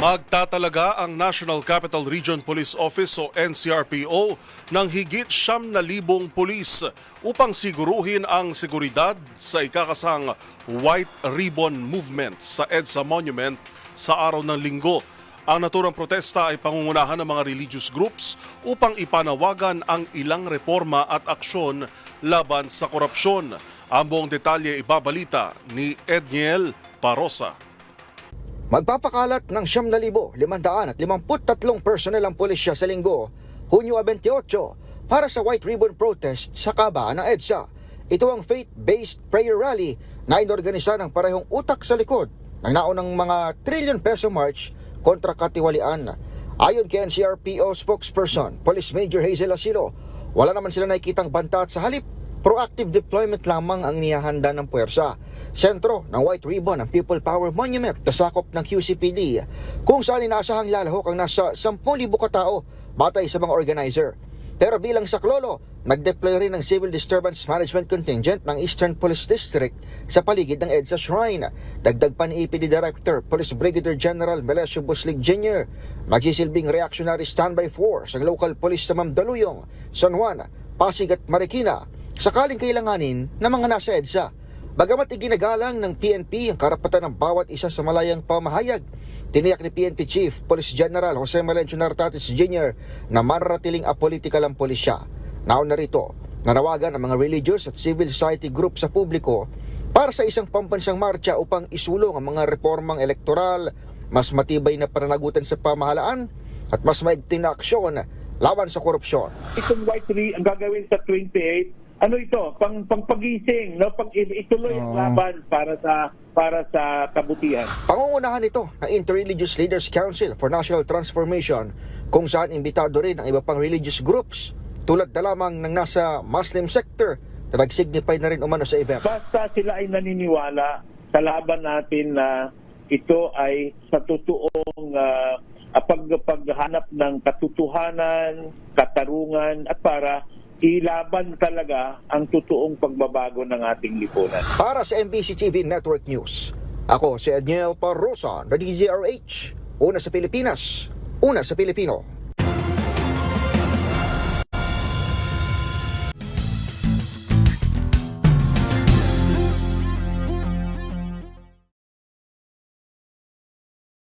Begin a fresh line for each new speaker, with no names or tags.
Magtatalaga ang National Capital Region Police Office o NCRPO ng higit 9,000 pulis upang siguruhin ang seguridad sa ikakasang White Ribbon Movement sa EDSA Monument sa araw ng Linggo. Ang naturang protesta ay pangungunahan ng mga religious groups upang ipanawagan ang ilang reforma at aksyon laban sa korupsyon. Ang buong detalye ibabalita ni Edniel Parosa.
Magpapakalat ng 9,553 personel ang pulisya sa Linggo, Hunyo 28, para sa White Ribbon Protest sa kabaan ng EDSA. Ito ang faith-based prayer rally na inorganisa ng parehong utak sa likod ng naunang mga trillion peso march kontra katiwalian. Ayon kay NCRPO spokesperson, Police Major Hazel Asilo, wala naman sila nakikitang banta at sa halip, proactive deployment lamang ang inihahanda ng puwersa. Sentro ng White Ribbon ang People Power Monument na sakop ng QCPD, kung saan inaasahang lalahok ang nasa 10,000 katao batay sa mga organizer. Pero bilang saklolo, nag-deploy rin ng Civil Disturbance Management Contingent ng Eastern Police District sa paligid ng EDSA Shrine. Dagdag pa ni EPD Director, Police Brigadier General Melesio Buslig Jr., magsisilbing reactionary standby force ang local police sa Mandaluyong, San Juan, Pasig at Marikina sakaling kailanganin ng mga nasa EDSA. Bagamat iginagalang ng PNP ang karapatan ng bawat isa sa malayang pamahayag, tiniyak ni PNP Chief Police General Jose Melencio Nartates Jr. na mararatiling apolitikal ang pulisya. Nauna rito, nanawagan ang mga religious at civil society group sa publiko para sa isang pambansang marcha upang isulong ang mga reformang elektoral, mas matibay na pananagutan sa pamahalaan at mas maigting na aksyon laban sa korupsyon.
Itong White Ribbon ang gagawin sa 28, ano ito, pangpagising, no, ituloy ang laban para sa kabutihan.
Pangungunahan ito ng Interreligious Leaders Council for National Transformation, kung saan imbitado rin ang iba pang religious groups tulad na lamang ng nasa Muslim sector na nag-signify na rin umano sa event.
Basta sila ay naniniwala sa laban natin na ito ay sa totoong paghanap ng katotohanan, katarungan at para ilaban talaga ang totoong pagbabago ng ating lipunan.
Para sa MBC TV Network News, ako si Edniel Parosa, na DZRH, una sa Pilipinas, una sa Pilipino.